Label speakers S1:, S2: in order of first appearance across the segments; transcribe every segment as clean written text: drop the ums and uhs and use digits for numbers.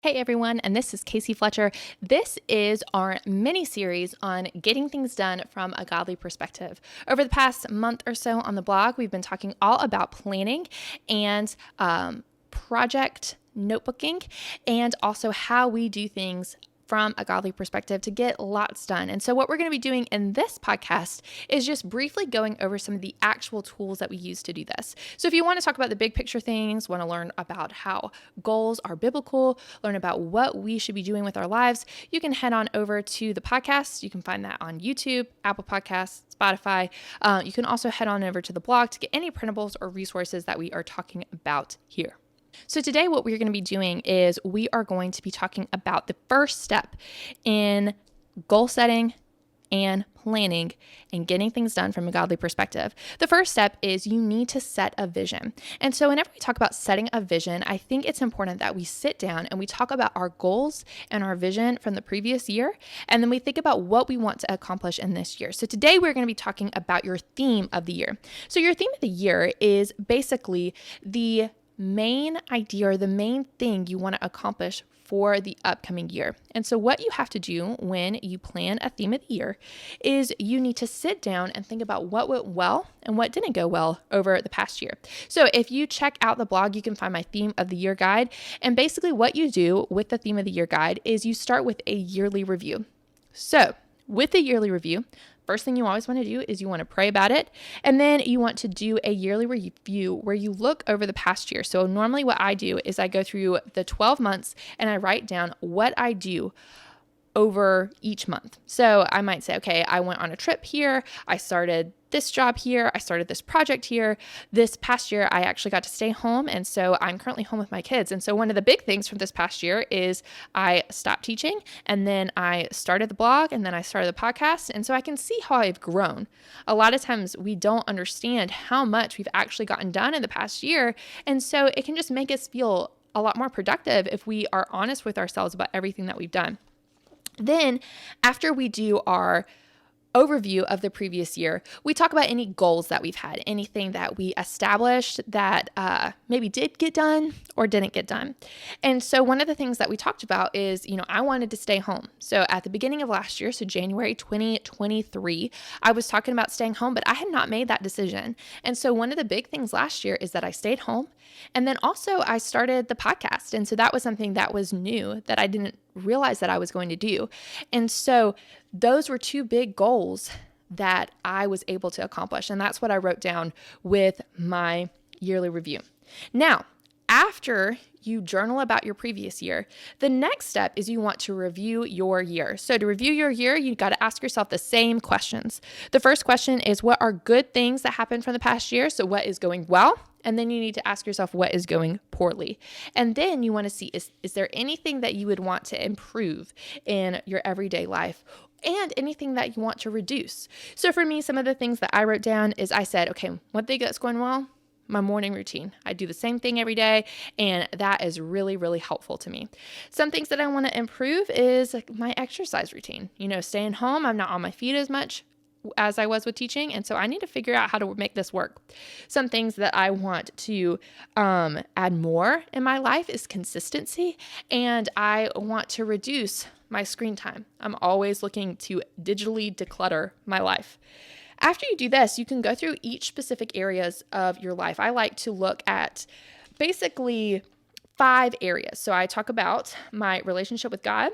S1: Hey everyone, and this is Casey Fletcher. This is our mini series on getting things done from a godly perspective. Over the past month or so on the blog, we've been talking all about planning and project notebooking, and also how we do things from a godly perspective to get lots done. And so what we're going to be doing in this podcast is just briefly going over some of the actual tools that we use to do this. So if you want to talk about the big picture things, want to learn about how goals are biblical, learn about what we should be doing with our lives, you can head on over to the podcast. You can find that on YouTube, Apple Podcasts, Spotify. You can also head on over to the blog to get any printables or resources that we are talking about here. So today what we're going to be doing is we are going to be talking about the first step in goal setting and planning and getting things done from a godly perspective. The first step is you need to set a vision. And so whenever we talk about setting a vision, I think it's important that we sit down and we talk about our goals and our vision from the previous year, and then we think about what we want to accomplish in this year. So today we're going to be talking about your theme of the year. So your theme of the year is basically the main idea or the main thing you want to accomplish for the upcoming year. And so what you have to do when you plan a theme of the year is you need to sit down and think about what went well and what didn't go well over the past year. So if you check out the blog, you can find my theme of the year guide. And basically what you do with the theme of the year guide is you start with a yearly review. So with a yearly review, first thing you always want to do is you want to pray about it, and then you want to do a yearly review where you look over the past year. So normally what I do is I go through the 12 months and I write down what I do over each month. So I might say, okay, I went on a trip here, I started this job here, I started this project here. This past year, I actually got to stay home, and so I'm currently home with my kids. And so one of the big things from this past year is I stopped teaching, and then I started the blog, and then I started the podcast, and so I can see how I've grown. A lot of times we don't understand how much we've actually gotten done in the past year, and so it can just make us feel a lot more productive if we are honest with ourselves about everything that we've done. Then after we do our overview of the previous year, we talk about any goals that we've had, anything that we established that maybe did get done or didn't get done. And so one of the things that we talked about is, I wanted to stay home. So at the beginning of last year, so January 2023, I was talking about staying home, but I had not made that decision. And so one of the big things last year is that I stayed home. And then also I started the podcast. And so that was something that was new that I didn't realize that I was going to do. And so those were two big goals that I was able to accomplish. And that's what I wrote down with my yearly review. Now, after you journal about your previous year, the next step is you want to review your year. So to review your year, you got to ask yourself the same questions. The first question is, what are good things that happened from the past year? So what is going well? And then you need to ask yourself what is going poorly. And then you want to see, is there anything that you would want to improve in your everyday life? And anything that you want to reduce. So for me, some of the things that I wrote down is I said, okay, one thing that's going well, my morning routine. I do the same thing every day, and that is really, really helpful to me. Some things that I want to improve is my exercise routine. Staying home, I'm not on my feet as much as I was with teaching, and so I need to figure out how to make this work. Some things that I want to add more in my life is consistency, and I want to reduce my screen time. I'm always looking to digitally declutter my life. After you do this, you can go through each specific areas of your life. I like to look at basically 5 areas. So I talk about my relationship with God,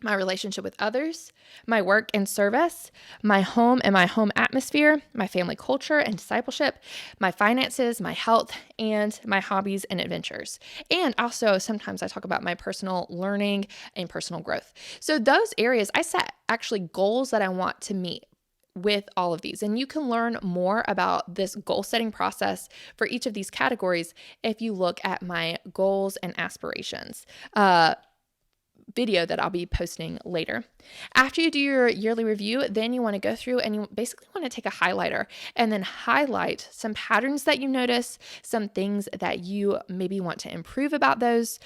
S1: my relationship with others, my work and service, my home and my home atmosphere, my family culture and discipleship, my finances, my health, and my hobbies and adventures. And also sometimes I talk about my personal learning and personal growth. So those areas, I set actually goals that I want to meet with all of these. And you can learn more about this goal setting process for each of these categories if you look at my goals and aspirations video that I'll be posting later. After you do your yearly review, then you want to go through and you basically want to take a highlighter and then highlight some patterns that you notice, some things that you maybe want to improve about those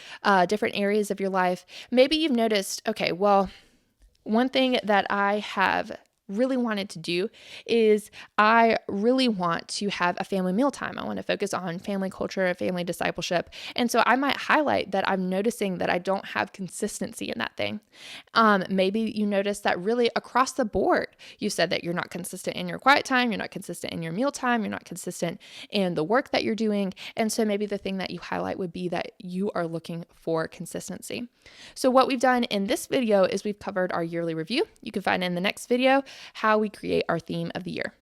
S1: different areas of your life. Maybe you've noticed, okay, well, one thing that I have really wanted to do is I really want to have a family mealtime. I want to focus on family culture, family discipleship. And so I might highlight that I'm noticing that I don't have consistency in that thing. Maybe you notice that really across the board, you said that you're not consistent in your quiet time, you're not consistent in your meal time, you're not consistent in the work that you're doing. And so maybe the thing that you highlight would be that you are looking for consistency. So what we've done in this video is we've covered our yearly review. You can find in the next video how we create our theme of the year.